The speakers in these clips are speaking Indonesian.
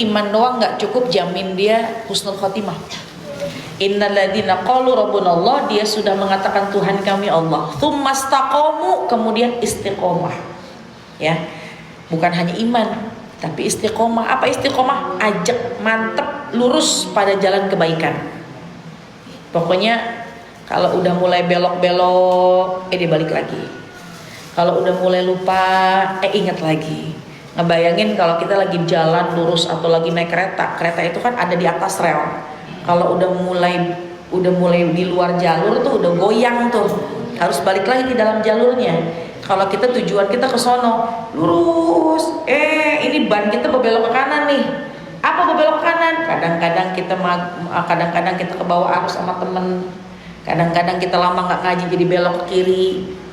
Iman doang nggak cukup jamin dia husnul khotimah. Innalladzina qalu rabbunallah, dia sudah mengatakan Tuhan kami Allah. Tsumastaqamu, kemudian istiqomah. Ya. Bukan hanya iman, tapi istiqomah. Apa istiqomah? Ajak, mantep, lurus pada jalan kebaikan. Pokoknya kalau udah mulai belok-belok, dia balik lagi. Kalau udah mulai lupa, ingat lagi. Ngebayangin kalau kita lagi jalan lurus atau lagi naik kereta. Kereta itu kan ada di atas rel. Kalau udah mulai di luar jalur tuh udah goyang tuh. Harus balik lagi di dalam jalurnya. Kalau kita tujuan kita ke sono, lurus. Ini ban kita berbelok ke kanan nih. Apa berbelok ke kanan? Kadang-kadang kita ke bawah arus sama temen. Kadang-kadang kita lama nggak ngaji jadi belok ke kiri.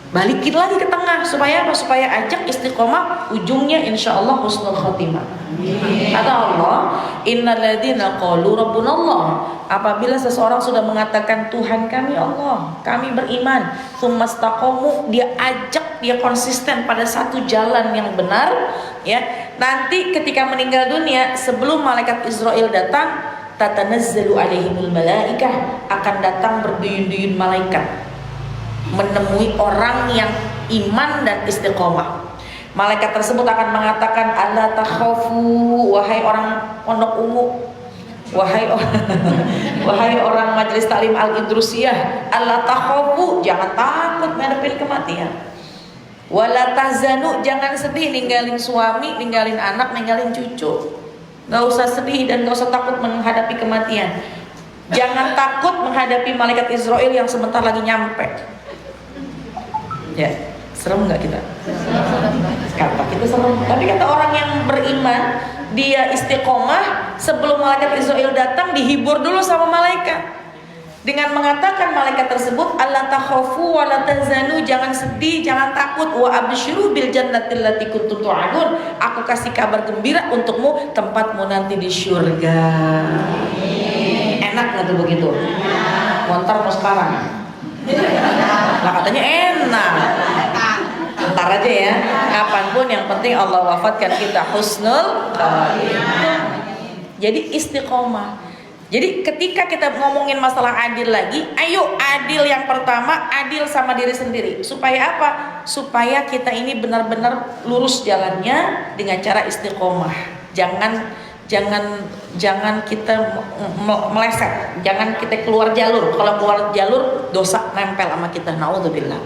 Balikin lagi ke tengah supaya apa? Supaya ajak istiqomah, ujungnya insyaallah husnul khotimah. Kata Allah, innalladzina qalu rabbunallah, apabila seseorang sudah mengatakan Tuhan kami Allah, kami beriman, tsumastaqamu, dia ajak, dia konsisten pada satu jalan yang benar, ya. Nanti ketika meninggal dunia, sebelum malaikat Israel datang, tatanazzalu alaihimul malaikah, akan datang berduyun-duyun malaikat menemui orang yang iman dan istiqomah. Malaikat tersebut akan mengatakan, alla takhafu, wahai orang pondok ungu, wahai orang majelis taklim al-idrusiyah, alla takhafu, jangan takut menghadapi kematian. Wala tahzanu, jangan sedih ninggalin suami, ninggalin anak, ninggalin cucu. Gak usah sedih dan gak usah takut menghadapi kematian. Jangan takut menghadapi malaikat Israel yang sebentar lagi nyampe. Ya, serem nggak kita? Kata kita serem. Tapi kata orang yang beriman, dia istiqomah, sebelum malaikat Israel datang dihibur dulu sama malaikat dengan mengatakan malaikat tersebut, alla takhafu wa la tahzanu, jangan sedih, jangan takut, wa absyiru bil jannatil lati kuntum tu'adun, aku kasih kabar gembira untukmu, tempatmu nanti di surga. Enak nggak tuh begitu? Montar mau sekarang? Nah katanya enak. Ntar aja ya, kapanpun, yang penting Allah wafatkan kita husnul khotimah. Jadi istiqomah. Jadi ketika kita ngomongin masalah adil lagi, ayo adil yang pertama, adil sama diri sendiri. Supaya apa? Supaya kita ini benar-benar lurus jalannya dengan cara istiqomah. Jangan kita meleset, jangan kita keluar jalur. Kalau keluar jalur, dosa nempel sama kita. Naudzubillah.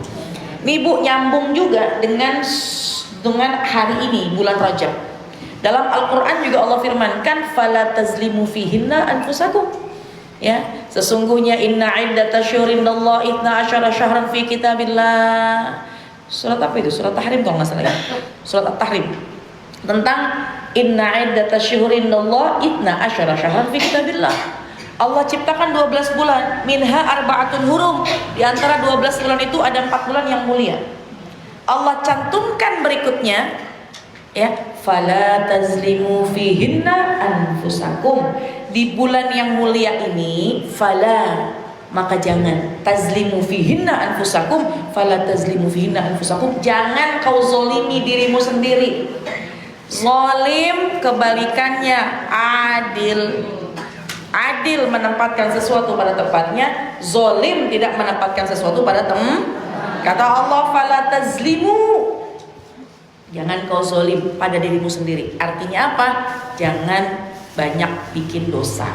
Nih Bu, nyambung juga dengan hari ini, bulan Rajab. Dalam Al-Quran juga Allah firmankan, fala tazlimu fihinna anfusakum. Ya, sesungguhnya inna iddatasyhurin dallahi 12 syahran fi kitabillah. Surat apa itu? Surat Tahrim kalau nggak salah ya. Surat At-Tahrim. Tentang inna iddatasyhurin dallahi 12 syahran fi kitabillah. Allah ciptakan 12 bulan, minha arba'atun hurum. Di antara 12 bulan itu ada 4 bulan yang mulia. Allah cantumkan berikutnya, ya, fala tazlimu fihinna anfusakum. Di bulan yang mulia ini, fala, maka jangan, tazlimu fihinna anfusakum, fala tazlimu fihinna anfusakum, jangan kau zolimi dirimu sendiri. Zalim kebalikannya adil. Adil menempatkan sesuatu pada tempatnya, zolim tidak menempatkan sesuatu pada Kata Allah, fala tazlimu, jangan kau zolim pada dirimu sendiri. Artinya apa? Jangan banyak bikin dosa.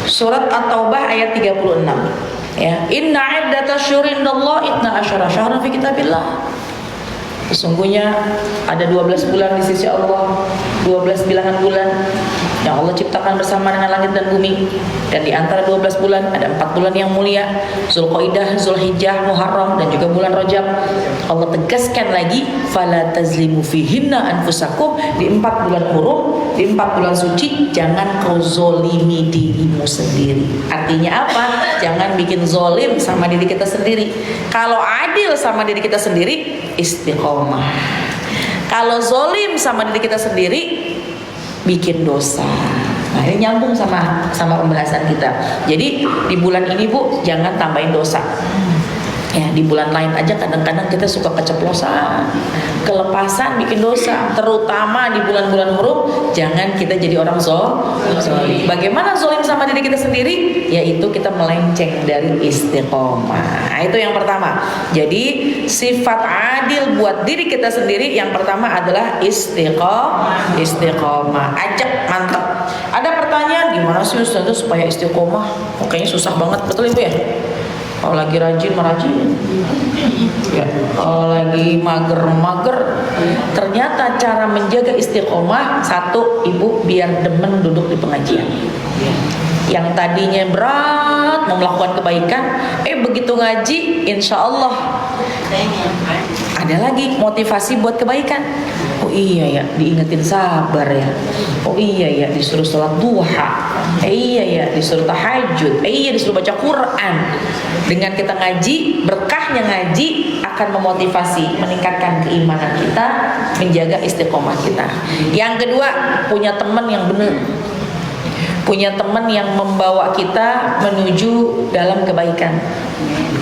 Surat At-Taubah ayat 36. Ya, inna iddatasyhurin dallahi 12 syahran fi kitabillah. Sesungguhnya ada 12 bulan di sisi Allah, 12 bilangan bulan yang Allah ciptakan bersama dengan langit dan bumi. Dan di antara 12 bulan ada 4 bulan yang mulia, Zulqaidah, Zulhijjah, Muharram, dan juga bulan Rajab. Allah tegaskan lagi, fala tazlimu fihinna anfusakum, di 4 bulan hurum, di 4 bulan suci, jangan kau zolimi dirimu sendiri. Artinya apa? Jangan bikin zolim sama diri kita sendiri. Kalau adil sama diri kita sendiri, istiqomah. Kalau zolim sama diri kita sendiri, bikin dosa. Nah, ini nyambung sama pembahasan kita. Jadi di bulan ini Bu, jangan tambahin dosa. Ya, di bulan lain aja kadang-kadang kita suka keceplosan, kelepasan, bikin dosa. Terutama di bulan-bulan hurum, jangan kita jadi orang zolim. Bagaimana zolim sama diri kita sendiri? Yaitu kita melenceng dari istiqomah. Nah, itu yang pertama. Jadi sifat adil buat diri kita sendiri yang pertama adalah istiqomah. Ajak, mantap. Ada pertanyaan, gimana sih Ustaz supaya istiqomah? Kayaknya susah banget, betul Ibu ya? Kalau lagi rajin merajin, ya. Kalau lagi mager. Ternyata cara menjaga istiqomah, satu, Ibu biar demen duduk di pengajian. Yang tadinya berat mau melakukan kebaikan, begitu ngaji, insya Allah ada lagi motivasi buat kebaikan. Oh iya ya, diingetin sabar ya. Oh iya ya, disuruh sholat duha. Iya ya, disuruh tahajud. Iya, disuruh baca Quran. Dengan kita ngaji, berkahnya ngaji akan memotivasi, meningkatkan keimanan kita, menjaga istiqomah kita. Yang kedua, punya teman yang benar. Punya teman yang membawa kita menuju dalam kebaikan.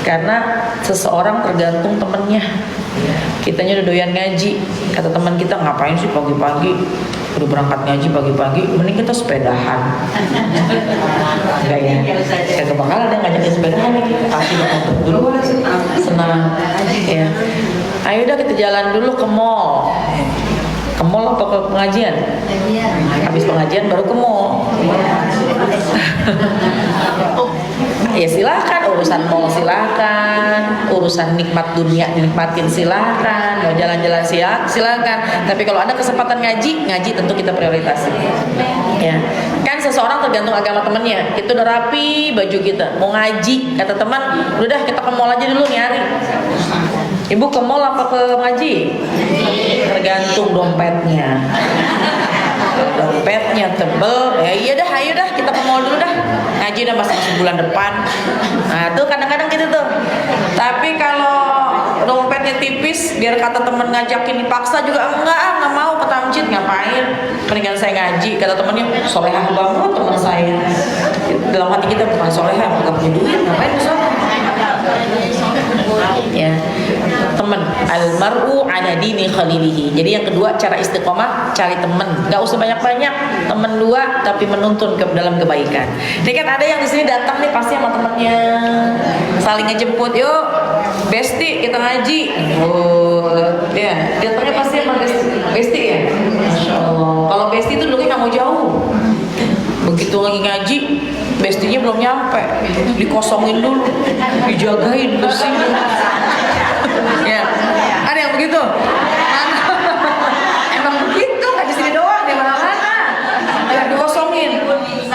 Karena seseorang tergantung temannya. Kitanya udah doyan ngaji, kata teman kita, ngapain sih pagi-pagi udah berangkat ngaji pagi-pagi, mending kita sepedahan. Enggak ya, kagak bakal ada ngajakin sepedahan nih, pasti untuk dulu senang ya. Ayo udah kita jalan dulu ke mall. Ke mall apa ke pengajian? Habis pengajian baru ke mall. Ya silakan, urusan mall silakan, urusan nikmat dunia dinikmatin silakan, mau jalan-jalan silakan. Tapi kalau ada kesempatan ngaji tentu kita prioritasi. Ya, kan seseorang tergantung agama temannya. Itu udah rapi baju kita, mau ngaji, kata teman, udah kita ke mall aja dulu nyari. Ibu ke mall apa ke ngaji? Tergantung dompetnya. Dompetnya tebel, ya iya dah, ayo dah kita ke mall dulu dah. Ngaji udah masuk bulan depan. Nah tuh kadang-kadang gitu tuh. Tapi kalau dompetnya tipis, biar kata temen ngajakin dipaksa juga enggak mau ke masjid, ngapain? Mendingan saya ngaji. Kata temennya, solehah banget teman saya. Dalam hati kita bukan solehah, nggak punya duit, ngapain ke sana? Ya, teman, almaru ala dini khalilihi. Jadi yang kedua, cara istiqomah, cari teman. Gak usah banyak-banyak, teman dua tapi menuntun ke dalam kebaikan. Ini kan ada yang di sini datang nih pasti sama temennya, saling ngejemput, yuk besti kita ngaji. Oh, ya, datangnya pasti sama besti ya. Masya Allah. Kalau besti itu dulu nggak mau jauh. Begitu lagi ngaji, bestinya belum nyampe, dikosongin dulu, dijagain bersih. Ya, ada yang begitu. Emang begitu, nggak di sini doang, di mana-mana. Dikosongin.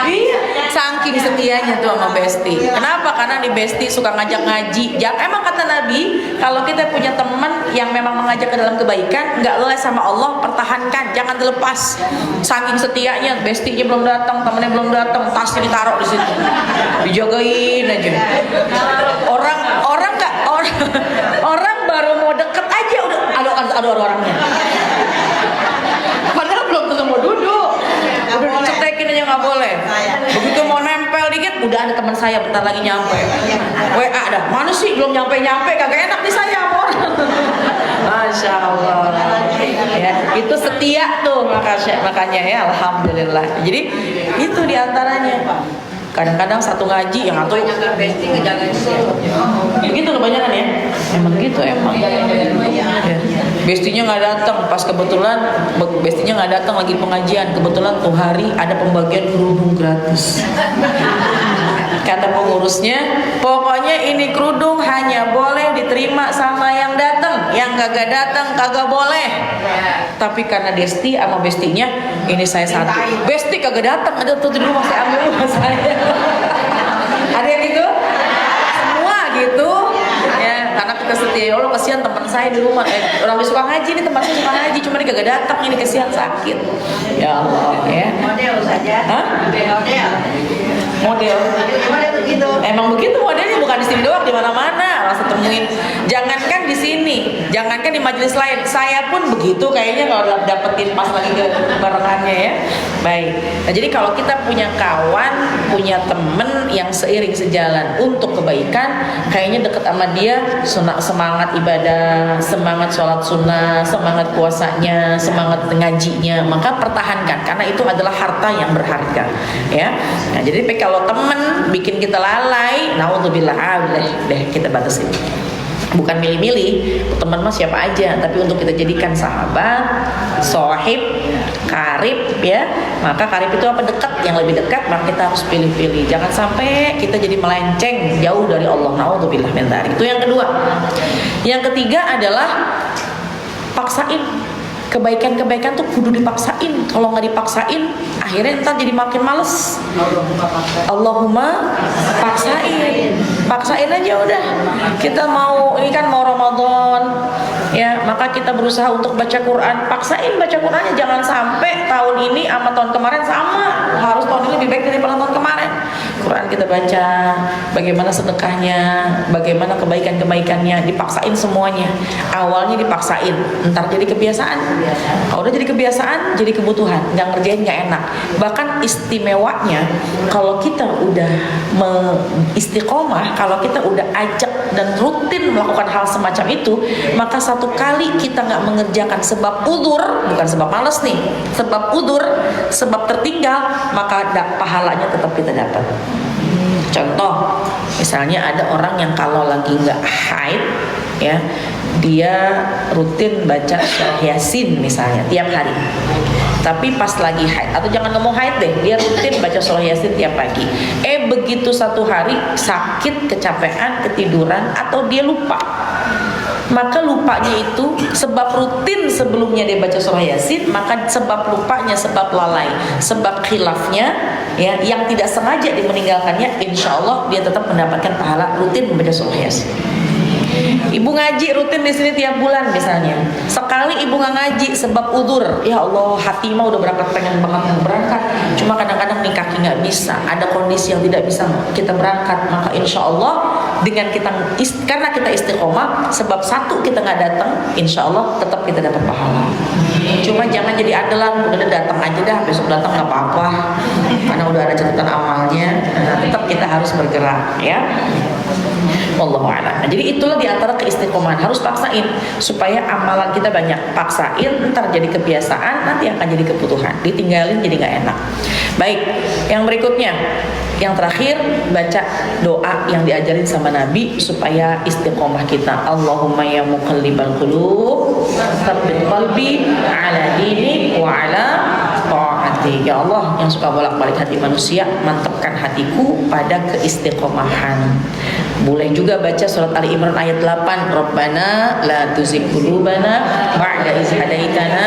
Iya, saking setianya tuh sama besti. Kenapa? Karena di besti suka ngajak ngaji. Emang kata Nabi, kalau kita punya teman yang memang mengajak ke dalam kebaikan, nggak leles sama Allah, pertahankan, jangan dilepas. Saking setianya, bestinya belum datang, temennya belum datang, tasnya ditaruh di situ, dijagain aja. Orang baru mau deket aja udah ada orangnya. Padahal belum tentu mau duduk. Udah dicetekin aja nggak boleh. Begitu mau nempel dikit, udah ada teman saya bentar lagi nyampe. WA dah, mana sih belum nyampe kagak enak nih saya sama orang. Masya Allah. Ya, itu setia tuh makanya ya, alhamdulillah. Jadi itu diantaranya. Kadang-kadang satu ngaji yang atau begitu kebanyakan ya. Emang gitu emang. Ya. Bestinya nggak datang, pas kebetulan bestinya nggak datang lagi pengajian. Kebetulan tuh hari ada pembagian kerudung gratis. Kata pengurusnya, pokoknya ini kerudung hanya boleh diterima sama yang datang, yang kagak datang kagak boleh. Tapi karena Desti sama bestinya, ini saya satu. Besti kagak datang, ada tuh di rumah saya ambil rumah saya. Ada yang gitu? Semua gitu. Ya, karena kita setia. Ya Allah, kasihan teman saya di rumah. Orang suka ngaji nih, teman saya suka ngaji, cuma dia kagak datang, ini kasihan sakit. Ya Allah, ya. Model saja. Hah? Model begitu. Emang begitu modelnya, bukan di sini doang, di mana-mana. Langsung temuin. Jangankan di di sini, jangankan di majelis lain. Saya pun begitu kayaknya kalau dapetin pas lagi ke barengannya ya. Baik. Nah, jadi kalau kita punya kawan, punya temen yang seiring sejalan untuk kebaikan, kayaknya deket sama dia, semangat ibadah, semangat sholat sunnah, semangat puasanya, semangat ngajinya, maka pertahankan karena itu adalah harta yang berharga ya. Nah, jadi kalau temen bikin kita lalai, naudzubillah, deh kita batasin. Bukan milih-milih teman mah siapa aja, tapi untuk kita jadikan sahabat, sohib, karib ya. Maka karib itu apa? Dekat, yang lebih dekat, maka kita harus pilih-pilih. Jangan sampai kita jadi melenceng jauh dari Allah. Naudzubillah min dzalik. Itu yang kedua. Yang ketiga adalah paksain. Kebaikan-kebaikan tuh kudu dipaksain. Kalau nggak dipaksain, akhirnya ntar jadi makin males. Allahumma paksain aja udah. Kita mau, ini kan mau Ramadan ya, maka kita berusaha untuk baca Quran. Paksain baca Qurannya, jangan sampai tahun ini sama tahun kemarin sama. Harus tahun ini lebih baik daripada tahun kemarin. Quran kita baca, bagaimana sedekahnya, bagaimana kebaikan-kebaikannya, dipaksain semuanya. Awalnya dipaksain, ntar jadi kebiasaan. Kalau udah jadi kebiasaan, jadi kebutuhan, nggak ngerjain nggak enak. Bahkan istimewanya kalau kita udah istiqomah, kalau kita udah ajak dan rutin melakukan hal semacam itu, maka satu kali kita nggak mengerjakan sebab udur, bukan sebab malas nih, sebab udur, sebab tertinggal, maka pahalanya tetap kita dapat. Contoh, misalnya ada orang yang kalau lagi nggak haid ya, dia rutin baca surah Yasin misalnya tiap hari. Tapi pas lagi haid, atau jangan ngomong haid deh, dia rutin baca surah Yasin tiap pagi. Begitu satu hari sakit, kecapean, ketiduran, atau dia lupa, maka lupanya itu sebab rutin sebelumnya dia baca surah Yasin, maka sebab lupanya, sebab lalai, sebab khilafnya ya, yang tidak sengaja dia meninggalkannya, insya Allah dia tetap mendapatkan pahala rutin membaca surah Yasin. Ibu ngaji rutin di sini tiap bulan misalnya. Sekali ibu nggak ngaji sebab udur, ya Allah, hati mah udah pengen banget berangkat, cuma kadang-kadang nih kaki nggak bisa, ada kondisi yang tidak bisa kita berangkat, maka insya Allah dengan kita karena kita istiqomah, sebab satu kita nggak datang, insya Allah tetap kita dapat pahala. Cuma jangan jadi andalan, udah datang aja dah, besok datang nggak apa-apa, karena udah ada catatan amalnya. Nah, tetap kita harus bergerak ya. Wallahu a'lam. Nah, jadi itulah diantara keistiqomahan, harus paksain supaya amalan kita banyak. Paksain, ntar jadi kebiasaan, nanti akan jadi kebutuhan. Ditinggalin jadi nggak enak. Baik, yang berikutnya, yang terakhir, baca doa yang diajarin sama Nabi supaya istiqomah kita. Allahumma ya muqallibal qulub, tsabbit qalbi ala dinik wa ala ta'ati. Ya Allah yang suka bolak-balik hati manusia, mantapkan hatiku pada keistiqomahan. Boleh juga baca surat Ali Imran ayat 8, Rabbana la tuzigh qulubana ba'da idh hadaitana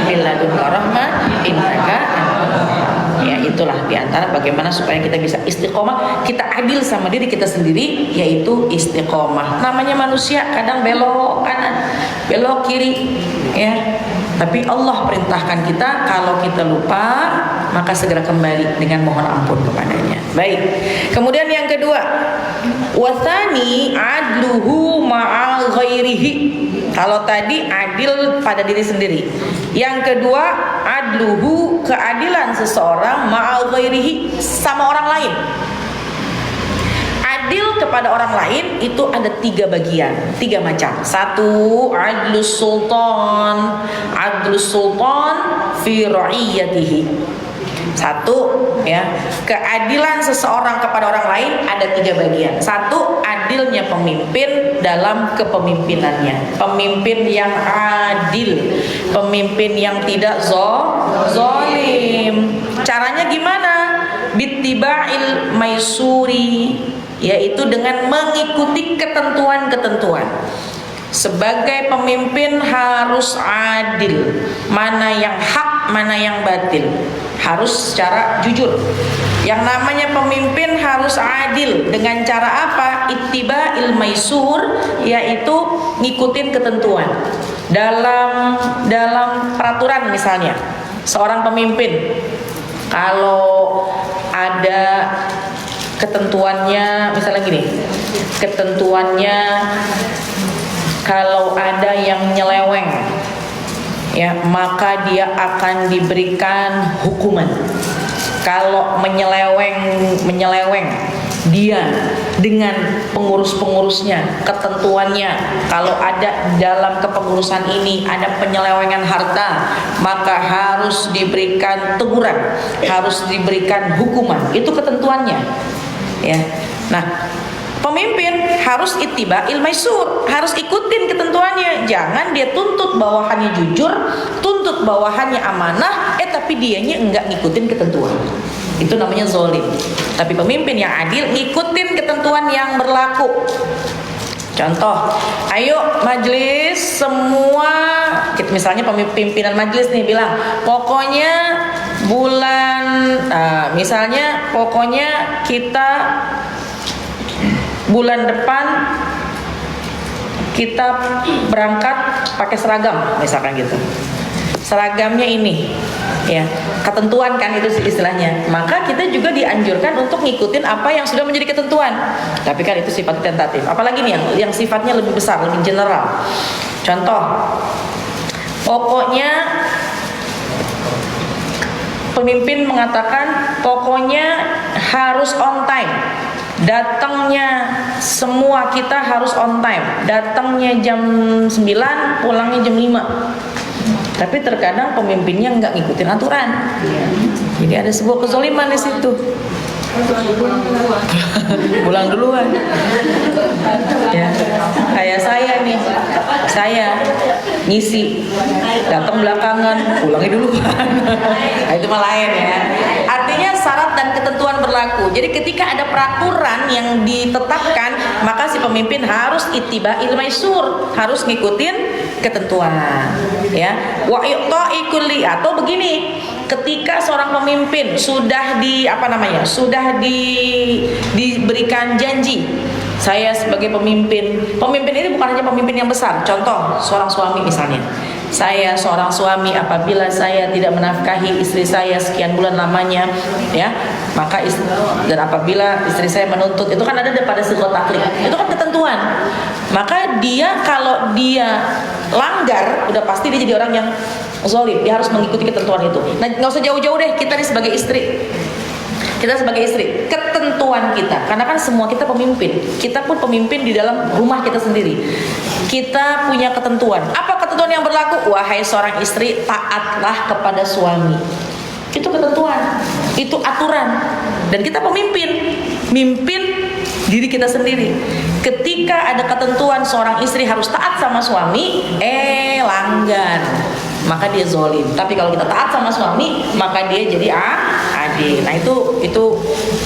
min ladunka rahmah innaka ya. Itulah diantara bagaimana supaya kita bisa istiqomah, kita adil sama diri kita sendiri, yaitu istiqomah. Namanya manusia kadang belok kanan, belok kiri ya, tapi Allah perintahkan kita kalau kita lupa maka segera kembali dengan mohon ampun kepadanya. Baik. Kemudian yang kedua, wathani adluhu ma'al ghairihi. Kalau tadi adil pada diri sendiri, yang kedua adluhu, keadilan seseorang ma'al ghairihi, sama orang lain. Adil kepada orang lain itu ada 3 bagian, 3 macam. Satu, adlus sultan, adlus sultan fi ra'iyatihi. Satu ya, keadilan seseorang kepada orang lain ada 3 bagian. Satu, adilnya pemimpin dalam kepemimpinannya, pemimpin yang adil, pemimpin yang tidak zalim. Caranya gimana? Bittiba'il maisuri, yaitu dengan mengikuti ketentuan-ketentuan. Sebagai pemimpin harus adil, mana yang hak, mana yang batil, harus secara jujur. Yang namanya pemimpin harus adil dengan cara apa? Ittiba'il maisur, yaitu ngikutin ketentuan. Dalam peraturan misalnya, seorang pemimpin kalau ada ketentuannya, misalnya gini, ketentuannya kalau ada yang nyeleweng, ya, maka dia akan diberikan hukuman. Kalau menyeleweng dia dengan pengurus-pengurusnya, ketentuannya, kalau ada dalam kepengurusan ini ada penyelewengan harta, maka harus diberikan teguran, harus diberikan hukuman. Itu ketentuannya, ya. Nah, pemimpin harus ittiba'il maisur, harus ikutin ketentuannya. Jangan dia tuntut bawahannya jujur, tuntut bawahannya amanah, tapi dianya enggak ngikutin ketentuan. Itu namanya zalim. Tapi pemimpin yang adil ngikutin ketentuan yang berlaku. Contoh, ayo majelis semua, misalnya pimpinan majelis nih bilang, pokoknya pokoknya kita bulan depan kita berangkat pakai seragam, misalkan gitu. Seragamnya ini, ya, ketentuan kan itu istilahnya. Maka kita juga dianjurkan untuk ngikutin apa yang sudah menjadi ketentuan. Tapi kan itu sifat tentatif. Apalagi nih yang sifatnya lebih besar, lebih general. Contoh, pokoknya pemimpin mengatakan pokoknya harus on time. Datangnya semua kita harus on time. Datangnya jam 9, pulangnya jam 5. Tapi terkadang pemimpinnya nggak ngikutin aturan. Jadi ada sebuah kezaliman di situ. Pulang duluan. Ya, kayak saya nih, saya ngisi, datang belakangan, pulangnya duluan. Nah, itu mah lain ya. Artinya syarat dan ketentuan berlaku. Jadi ketika ada peraturan yang ditetapkan, maka si pemimpin harus ittiba'il maisur, harus ngikutin ketentuan. Ya, wa yu'ta'i kulli, atau begini, ketika seorang pemimpin sudah diberikan janji, saya sebagai pemimpin ini bukan hanya pemimpin yang besar. Contoh, seorang suami misalnya, saya seorang suami, apabila saya tidak menafkahi istri saya sekian bulan lamanya, ya, maka dan apabila istri saya menuntut, itu kan ada pada sighah taklif, itu kan ketentuan. Maka dia, kalau dia langgar, udah pasti dia jadi orang yang zalim. Dia harus mengikuti ketentuan itu. Nah, nggak usah jauh-jauh deh, kita nih sebagai istri. Kita sebagai istri, ketentuan kita, karena kan semua kita pemimpin. Kita pun pemimpin di dalam rumah kita sendiri. Kita punya ketentuan. Apa ketentuan yang berlaku? Wahai seorang istri, taatlah kepada suami. Itu ketentuan, itu aturan. Dan kita pemimpin, mimpin diri kita sendiri. Ketika ada ketentuan seorang istri harus taat sama suami, langgar, maka dia zalim. Tapi kalau kita taat sama suami, maka dia jadi adil. Nah, itu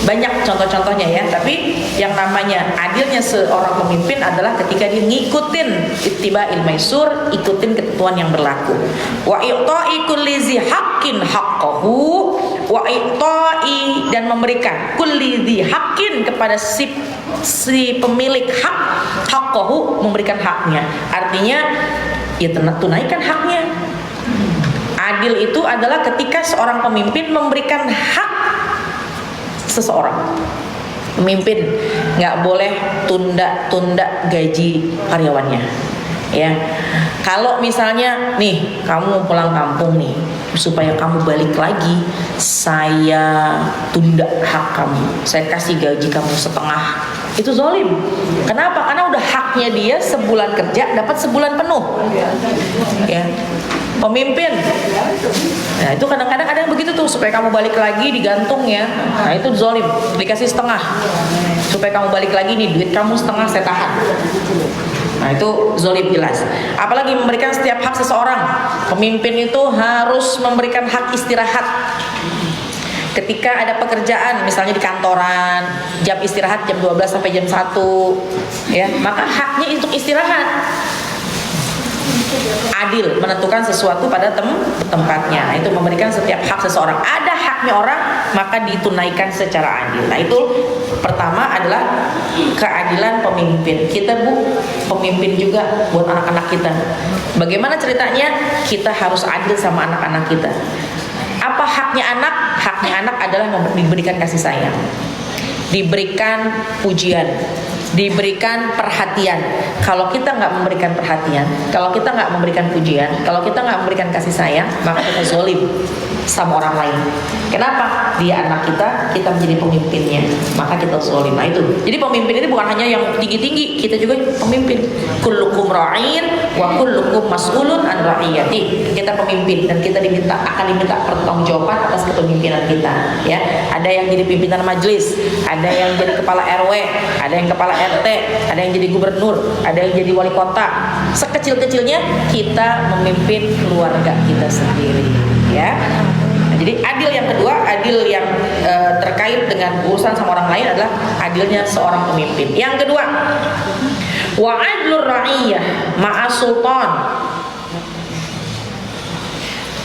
banyak contoh-contohnya ya. Tapi yang namanya adilnya seorang pemimpin adalah ketika dia ngikutin ittiba'il maisur, ikutin ketentuan yang berlaku. Wa i'ta'i kulli dzi haqqin haqqahu, wa i'ta'i, dan memberikan kulli dzi haqqin kepada si pemilik hak, haqqahu, memberikan haknya. Artinya ya tunaikan haknya. Adil itu adalah ketika seorang pemimpin memberikan hak seseorang. Pemimpin nggak boleh tunda gaji karyawannya. Ya, kalau misalnya nih kamu mau pulang kampung nih, supaya kamu balik lagi, saya tunda hak kamu, saya kasih gaji kamu setengah. Itu zalim. Kenapa? Karena udah haknya dia sebulan kerja dapat sebulan penuh. Ya. Pemimpin, nah itu kadang-kadang ada yang begitu tuh, supaya kamu balik lagi digantung ya. Nah itu zalim, dikasih setengah, supaya kamu balik lagi nih, duit kamu setengah saya tahan. Nah itu zalim jelas. Apalagi memberikan setiap hak seseorang. Pemimpin itu harus memberikan hak istirahat. Ketika ada pekerjaan, misalnya di kantoran, jam istirahat jam 12 sampai jam 1, ya, maka haknya untuk istirahat. Adil, menentukan sesuatu pada tempatnya. Itu memberikan setiap hak seseorang. Ada haknya orang, maka ditunaikan secara adil. Nah itu pertama adalah keadilan pemimpin. Kita pemimpin juga buat anak-anak kita. Bagaimana ceritanya? Kita harus adil sama anak-anak kita. Apa haknya anak? Haknya anak adalah diberikan kasih sayang, diberikan pujian, diberikan perhatian. Kalau kita nggak memberikan perhatian, kalau kita nggak memberikan pujian, kalau kita nggak memberikan kasih sayang, maka kita zalim sama orang lain. Kenapa? Dia anak kita, kita menjadi pemimpinnya, maka kita zalim. Nah itu. Jadi pemimpin ini bukan hanya yang tinggi-tinggi, kita juga pemimpin. Kullukum ra'in wa kullukum mas'ulun an ra'iyati. Kita pemimpin dan kita akan diminta pertanggungjawaban atas kepemimpinan kita. Ya, ada yang jadi pimpinan majelis, ada yang jadi kepala RW, ada yang kepala RT, ada yang jadi gubernur, ada yang jadi wali kota. Sekecil-kecilnya kita memimpin keluarga kita sendiri, ya. Nah, jadi adil yang kedua, adil yang terkait dengan urusan sama orang lain adalah adilnya seorang pemimpin. Yang kedua, wa adlur ra'iyah ma'a sultan.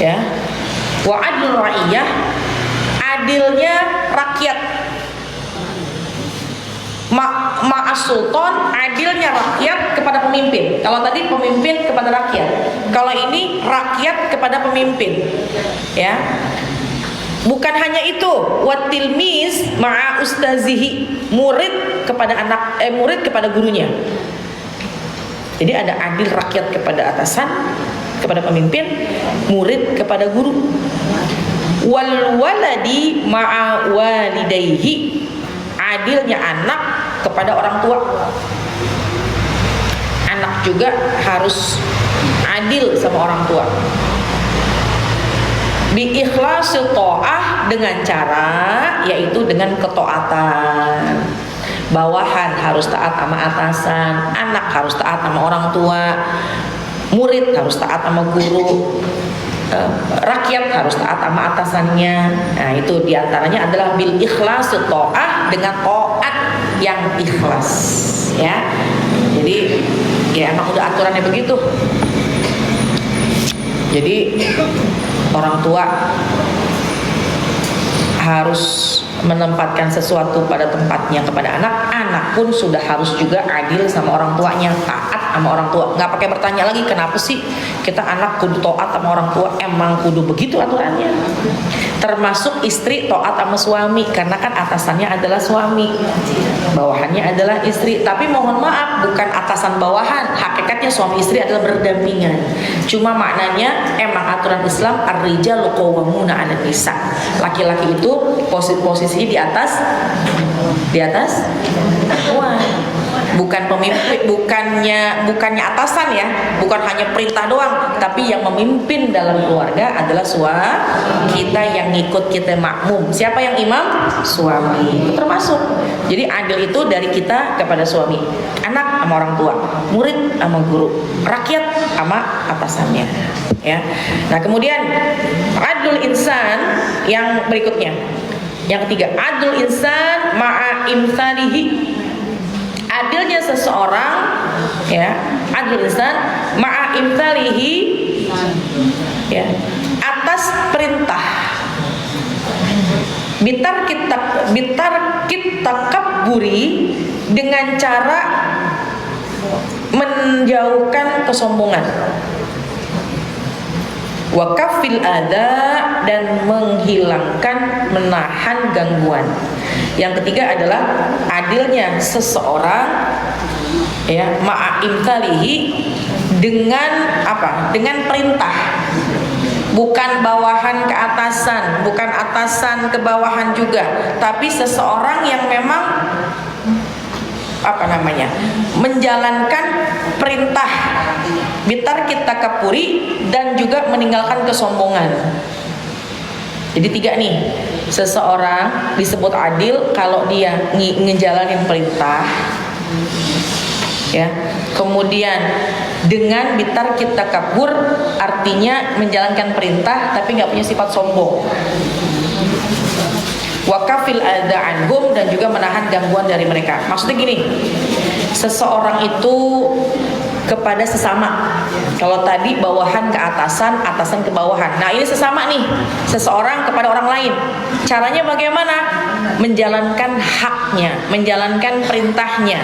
Ya. Wa adlur ra'iyah, adilnya rakyat. Ma'as sultan, adilnya rakyat kepada pemimpin. Kalau tadi pemimpin kepada rakyat, kalau ini rakyat kepada pemimpin. Ya. Bukan hanya itu, watilmiz ma'a ustazihi, murid kepada murid kepada gurunya. Jadi ada adil rakyat kepada atasan, kepada pemimpin, murid kepada guru. Wal waladi ma'a walidayhi, adilnya anak kepada orang tua. Anak juga harus adil sama orang tua. Bi ikhlasil ta'ah, dengan cara yaitu dengan ketaatan. Bawahan harus taat sama atasan, anak harus taat sama orang tua, murid harus taat sama guru, rakyat harus taat sama atasannya. Nah itu diantaranya adalah bil ikhlasil ta'ah, dengan taat yang ikhlas, ya. Jadi ya emang udah aturannya begitu. Jadi orang tua harus menempatkan sesuatu pada tempatnya kepada anak. Anak pun sudah harus juga adil sama orang tuanya, taat sama orang tua. Nggak pakai bertanya lagi kenapa sih kita anak kudu taat sama orang tua. Emang kudu begitu aturannya. Termasuk istri taat sama suami, karena kan atasannya adalah suami, bawahannya adalah istri. Tapi mohon maaf, bukan atasan bawahan. Hakikatnya suami istri adalah berdampingan. Cuma maknanya emang aturan Islam, ar-rijalu qawwamuna 'alan nisa. Laki-laki itu posisinya di atas perempuan. Bukan pemimpin, bukannya atasan ya, bukan hanya perintah doang, tapi yang memimpin dalam keluarga adalah suami. Kita yang ngikut, kita makmum. Siapa yang imam? Suami. Itu termasuk. Jadi adil itu dari kita kepada suami, anak sama orang tua, murid sama guru, rakyat sama atasannya. Ya. Nah kemudian adlul insan yang berikutnya, yang ketiga, adlul insan ma'a imsalihi, adilnya seseorang, ya, adlul insan ma'a imsalihi, ya, atas perintah. Bitar kita kaburi, dengan cara menjauhkan kesombongan. Wa kafil ada, dan menghilangkan, menahan gangguan. Yang ketiga adalah adilnya seseorang, ya, ma'imtalihi, dengan apa? Dengan perintah. Bukan bawahan ke atasan, bukan atasan ke bawahan juga, tapi seseorang yang memang menjalankan perintah, bitar kita kapuri, dan juga meninggalkan kesombongan. Jadi tiga nih, seseorang disebut adil kalau dia ngejalanin perintah, ya. Kemudian dengan bitar kita kabur, artinya menjalankan perintah tapi nggak punya sifat sombong. Wakafil ada anhum, dan juga menahan gangguan dari mereka. Maksudnya gini, seseorang itu kepada sesama. Kalau tadi bawahan ke atasan, atasan ke bawahan. Nah ini sesama nih, seseorang kepada orang lain. Caranya bagaimana? Menjalankan haknya, menjalankan perintahnya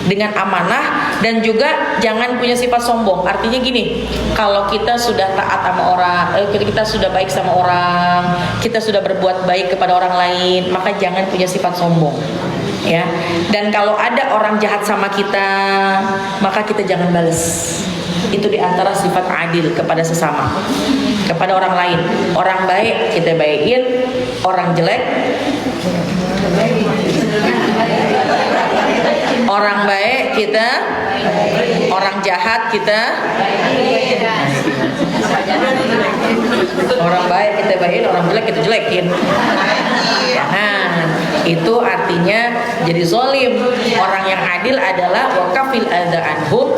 dengan amanah, dan juga jangan punya sifat sombong. Artinya gini, kalau kita sudah taat sama orang, kita sudah baik sama orang, kita sudah berbuat baik kepada orang lain, maka jangan punya sifat sombong. ya. Dan kalau ada orang jahat sama kita, maka kita jangan balas. Itu diantara sifat adil kepada sesama, kepada orang lain. Orang baik kita baikin, orang jelek, orang baik kita, orang jahat kita, orang baik kita baikin, orang jelek kita jelekin. Nah, itu artinya jadi zolim. Orang yang adil adalah wakafil adza anhum,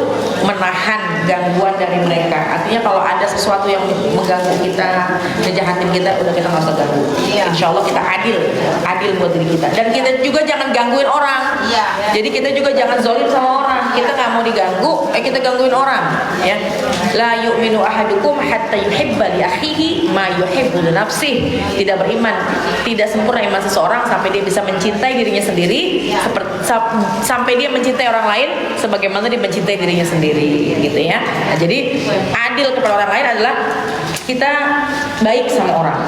menahan gangguan dari mereka. Artinya kalau ada sesuatu yang mengganggu kita, ngejahatin kita, udah kita nggak usah ganggu. Insya Allah kita adil buat diri kita. Dan kita juga jangan gangguin orang. Jadi kita juga jangan zolim sama orang. Kita nggak mau diganggu, kita gangguin orang. Ya, la yu'minu ahadukum hatta yuhibba li akhihi ma yuhibbu li nafsihi. Tidak beriman, tidak sempurna iman seseorang sampai dia bisa mencintai dirinya sendiri, sampai dia mencintai orang lain sebagaimana dia mencintai dirinya sendiri, gitu ya. Nah, jadi adil kepada orang lain adalah kita baik sama orang.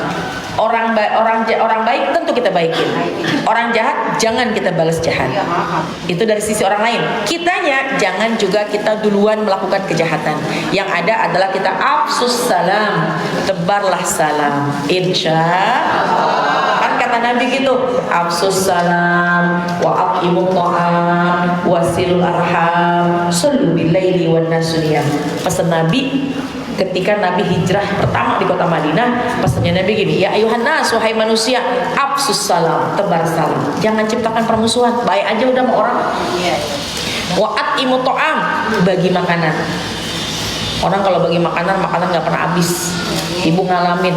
Orang baik tentu kita baikin. Orang jahat jangan kita balas jahat. Itu dari sisi orang lain. Kitanya jangan juga kita duluan melakukan kejahatan. Yang ada adalah kita afsus salam, tebarlah salam. Insya Allah. Kan kata Nabi gitu, afsus salam wa aqimut ta'am wasilul arham sallu bil laili wan nasuniyam. Pesan Nabi ketika Nabi hijrah pertama di kota Madinah, pesannya Nabi gini, ya ayuhan nas, wahai manusia, afsus salam, tebar salam. Jangan ciptakan permusuhan, baik aja udah sama orang. Wa at'imut ta'am, bagi makanan. Orang kalau bagi makanan nggak pernah habis. Ibu ngalamin,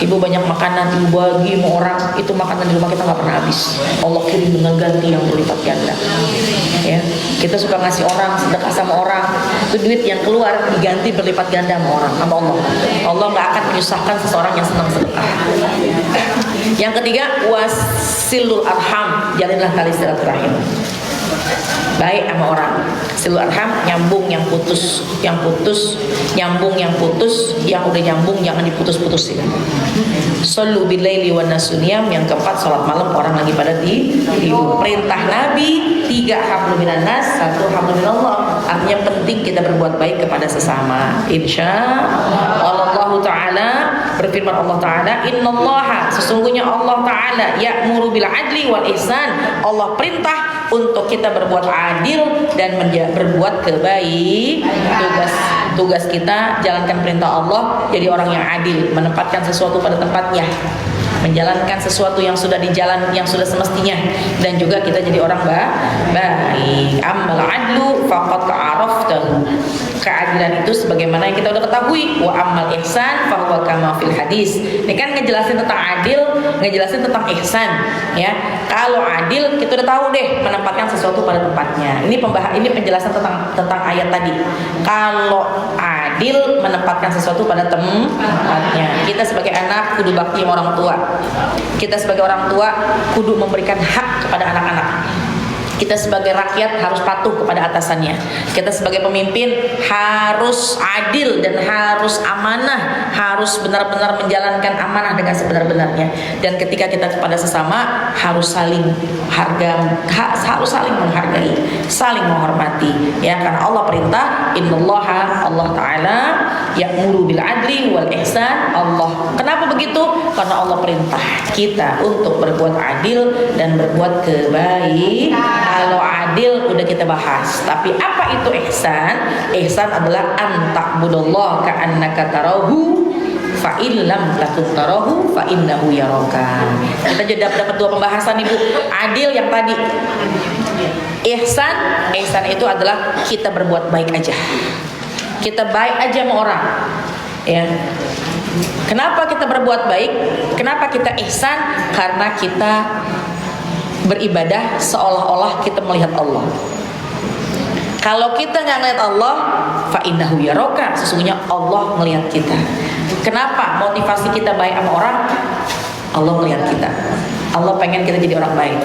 ibu banyak makanan, ibu bagi sama orang, itu makanan di rumah kita nggak pernah habis. Allah kirim dengan ganti yang berlipat ganda. Ya, kita suka ngasih orang, sedekah sama orang, itu duit yang keluar diganti berlipat ganda sama orang, sama Allah. Allah nggak akan menyusahkan seseorang yang senang sedekah. Yang ketiga, wasilul arham, jalinlah tali silaturahim. Baik sama orang. Silul arham, nyambung yang putus, nyambung yang putus, yang udah nyambung jangan diputus-putusin. Sallu bil laili wan nasuniyam, yang keempat salat malam orang lagi pada tidur. Perintah Nabi 3 hablum minan nas, 1 hablum minallah. Artinya penting kita berbuat baik kepada sesama. Insyaallah taala, berfirman Allah taala, innallaha, sesungguhnya Allah taala ya'muru bil adli wal ihsan. Allah perintah untuk kita berbuat adil dan berbuat kebaik. Tugas kita jalankan perintah Allah, jadi orang yang adil, menempatkan sesuatu pada tempatnya, menjalankan sesuatu yang sudah semestinya, dan juga kita jadi orang baik. Ammal adlu faqad araftahu. Keadilan itu sebagaimana yang kita udah ketahui. Wa ammal ihsan fa huwa kama fil hadis. Ini kan ngejelasin tentang adil, ngejelasin tentang ihsan, ya. Kalau adil kita udah tahu deh, menempatkan sesuatu pada tempatnya. Ini penjelasan tentang ayat tadi. Kalau adil, menempatkan sesuatu pada tempatnya. Kita sebagai anak kudu bakti sama orang tua. Kita sebagai orang tua kudu memberikan hak kepada anak-anak. Kita sebagai rakyat harus patuh kepada atasannya. Kita sebagai pemimpin harus adil dan harus amanah, harus benar-benar menjalankan amanah dengan sebenar-benarnya. Dan ketika kita kepada sesama harus saling harus saling menghargai, saling menghormati. Ya, karena Allah perintah, innallaha, Allah taala ya'muru bil adli wal ihsan. Allah. Kenapa begitu? Karena Allah perintah kita untuk berbuat adil dan berbuat kebaikan. Kalau adil udah kita bahas, tapi apa itu ihsan? Ihsan adalah anta'budallah ka'annaka tarahu fa in lam takun tarahu fa innahu yaraka. Kita sudah dapat 2 pembahasan Ibu. Adil yang tadi. Ihsan itu adalah kita berbuat baik aja. Kita baik aja sama orang. Ya. Kenapa kita berbuat baik? Kenapa kita ihsan? Karena kita beribadah seolah-olah kita melihat Allah. Kalau kita nggak ngelihat Allah, fa innahu yaraka, sesungguhnya Allah melihat kita. Kenapa motivasi kita baik sama orang? Allah melihat kita. Allah pengen kita jadi orang baik.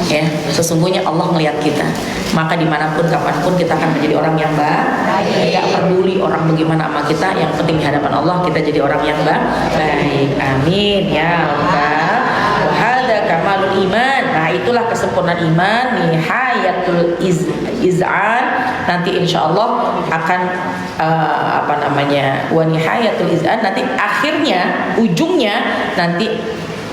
Ya, sesungguhnya Allah melihat kita. Maka dimanapun kapanpun kita akan menjadi orang yang baik. Gak peduli orang bagaimana sama kita, yang penting di hadapan Allah kita jadi orang yang baik. Amin ya rabbal alamin. Kamalul iman. Nah, itulah kesempurnaan kesempurnaan iman, nihayatul iz'an, nanti insyaallah akan wa nihayatul iz'an, nanti akhirnya, ujungnya nanti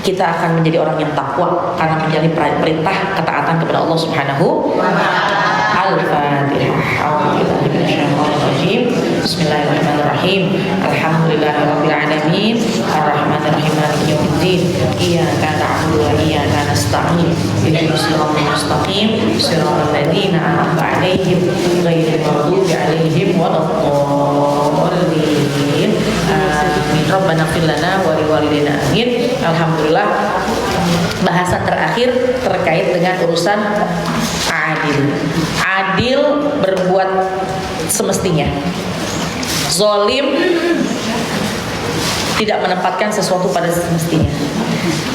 kita akan menjadi orang yang takwa karena menjadi perintah ketaatan kepada Allah Subhanahu wa taala. Al-Fatihah. A'udzubillahi minasyaitonirrajim. Bismillahirrahmanirrahim. Alhamdulillahirabbil alamin. Arrahmanirrahim. Maliki yaumiddin. Iyyaka na'budu wa iyyaka nasta'in. Ihdinas siratal mustaqim. Siratal ladzina an'amta 'alaihim ghairil maghdubi 'alaihim waladdallin. Amin. Rabbana ighfir lana wa liwalidayna. Amin. Alhamdulillah. Bahasan terakhir terkait dengan urusan adil berbuat semestinya. Zolim tidak menempatkan sesuatu pada semestinya.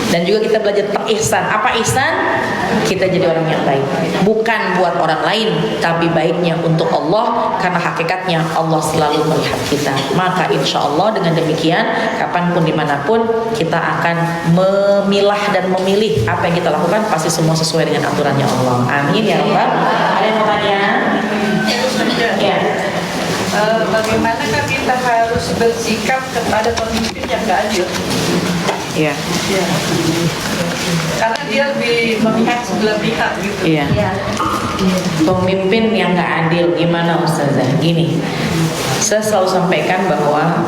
Dan juga kita belajar tentang ihsan. Apa ihsan? Kita jadi orang yang baik, bukan buat orang lain, tapi baiknya untuk Allah, karena hakikatnya Allah selalu melihat kita. Maka insya Allah dengan demikian, kapanpun dimanapun kita akan memilah dan memilih apa yang kita lakukan, pasti semua sesuai dengan aturannya Allah. Amin ya Rabbal. Ada yang mau tanya? Ya. Bagaimanakah kita harus bersikap kepada pemimpin yang gak adil? Iya. Ya. Karena dia lebih memihak sebelah pihak gitu. Iya. Pemimpin yang gak adil gimana Ustazah? Gini, saya selalu sampaikan bahwa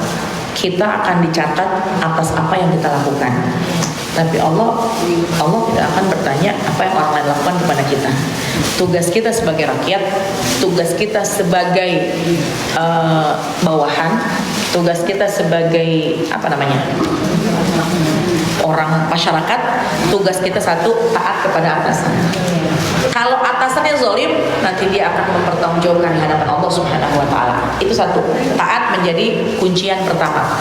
kita akan dicatat atas apa yang kita lakukan. Tapi Allah tidak akan bertanya apa yang orang lain lakukan kepada kita. Tugas kita sebagai rakyat, tugas kita sebagai bawahan, tugas kita sebagai orang masyarakat, tugas kita satu, taat kepada atasan. Kalau atasannya zolim, nanti dia akan mempertanggungjawabkan di hadapan Allah Subhanahu wa taala. Itu satu. Taat menjadi kuncian pertama.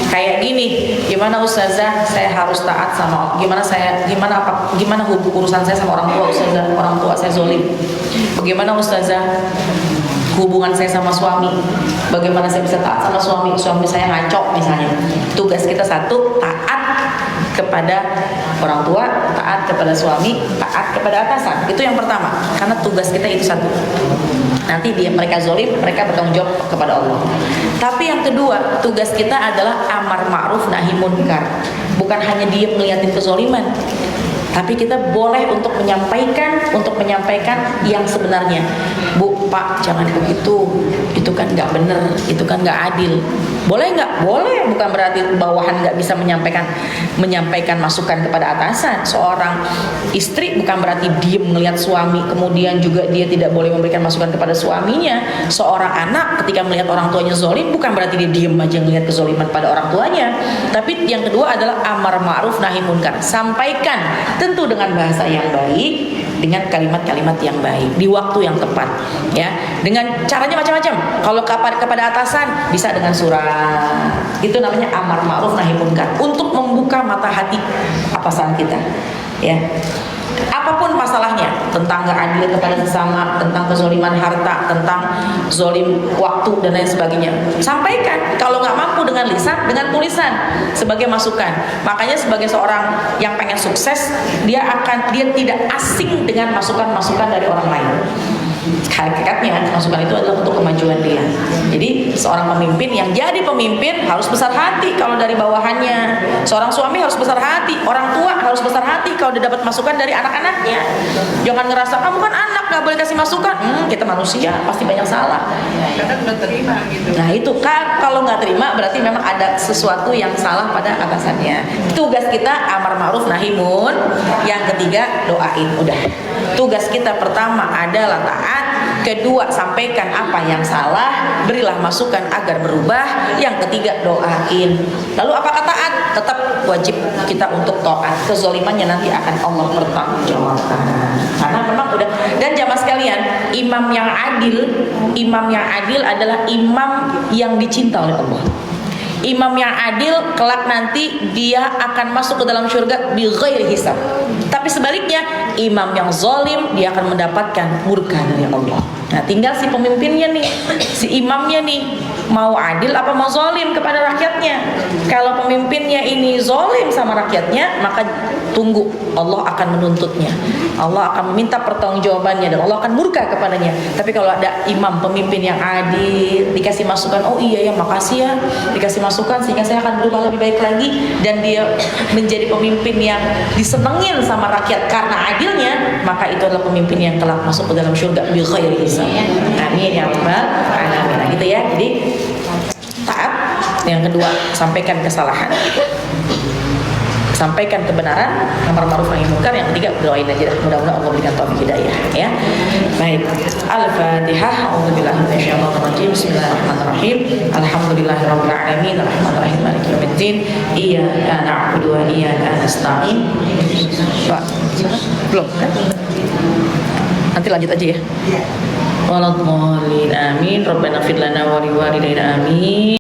Kayak gini, gimana Ustazah saya harus taat sama gimana urusan saya sama orang tua Ustazah, orang tua saya zolim. Bagaimana Ustazah hubungan saya sama suami, bagaimana saya bisa taat sama suami saya ngaco misalnya. Tugas kita satu, taat kepada orang tua, taat kepada suami, taat kepada atasan. Itu yang pertama, karena tugas kita itu satu. Nanti mereka zolim, mereka bertanggung jawab kepada Allah. Tapi yang kedua, tugas kita adalah amar ma'ruf nahi munkar. Bukan hanya diam ngeliatin kezoliman, tapi kita boleh untuk menyampaikan yang sebenarnya. Bu, Pak, jangan begitu. Itu kan nggak benar, itu kan nggak adil. Boleh nggak? Boleh. Bukan berarti bawahan nggak bisa menyampaikan masukan kepada atasan. Seorang istri bukan berarti diem ngelihat suami, kemudian juga dia tidak boleh memberikan masukan kepada suaminya. Seorang anak ketika melihat orang tuanya zolim, bukan berarti dia diem aja ngelihat kezoliman pada orang tuanya. Tapi yang kedua adalah amar ma'ruf nahi munkar. Sampaikan, tentu dengan bahasa yang baik, dengan kalimat-kalimat yang baik, di waktu yang tepat, ya. Dengan caranya macam-macam. Kalau kepada atasan bisa dengan surat. Itu namanya amar ma'ruf nahi munkar, untuk membuka mata hati atasan kita, ya. Apapun masalahnya, tentang gak adil kepada sesama, tentang kezoliman harta, tentang zolim waktu dan lain sebagainya, sampaikan. Kalau nggak mampu dengan lisan, dengan tulisan sebagai masukan. Makanya sebagai seorang yang pengen sukses, dia tidak asing dengan masukan-masukan dari orang lain. Hakikatnya masukan itu adalah untuk kemajuan dia. Jadi seorang pemimpin yang jadi pemimpin harus besar hati kalau dari bawahannya. Seorang suami harus besar hati, orang tua harus besar hati kalau dia dapat masukan dari anak-anaknya. Jangan ngerasa kamu kan anak nggak boleh kasih masukan. Kita manusia pasti banyak salah. Kadang nggak terima gitu. Nah itu kan, kalau nggak terima berarti memang ada sesuatu yang salah pada atasannya. Tugas kita amar ma'ruf nahi munkar. Yang ketiga doain. Udah. Tugas kita pertama adalah taat. Kedua, sampaikan apa yang salah, berilah masukan agar berubah. Yang ketiga, doain. Lalu apakah taat? Tetap wajib kita untuk taat. Kezolimannya nanti akan Allah pertanggungjawabkan. Karena memang udah. Dan jamaah sekalian, imam yang adil adalah imam yang dicinta oleh Allah. Imam yang adil kelak nanti dia akan masuk ke dalam surga bi ghairi hisab. Tapi sebaliknya, imam yang zalim dia akan mendapatkan murka dari Allah. Nah, tinggal si pemimpinnya nih, si imamnya nih, mau adil apa mau zolim kepada rakyatnya. Kalau pemimpinnya ini zolim sama rakyatnya, maka tunggu, Allah akan menuntutnya, Allah akan meminta pertanggungjawabannya, dan Allah akan murka kepadanya. Tapi kalau ada imam pemimpin yang adil, dikasih masukan, oh iya ya makasih ya, dikasih masukan sehingga saya akan berubah lebih baik lagi, dan dia menjadi pemimpin yang disenengin sama rakyat karena adilnya, maka itu adalah pemimpin yang telah masuk ke dalam surga bi ghairi hisab. Amin ya rabbal alamin. Nah, gitu ya. Jadi taat. Yang kedua, sampaikan kesalahan, sampaikan kebenaran, amar ma'ruf nahi munkar. Yang ketiga, doain aja, mudah-mudahan Allah berikan taufik hidayah ya. Baik, Al-Fatihah. A'udzubillahi minasyaitonir rajim. Bismillahirrahmanirrahim. Alhamdulillahirabbil alamin, arrahmanirrahim, maliki yaumiddin. Iyyaka na'budu wa iyyaka nasta'in. Pak, belum kan? Nanti lanjut aja ya. Waladhdallin. Amin. Rabbana ighfir lana wa liwalidayna. Amin.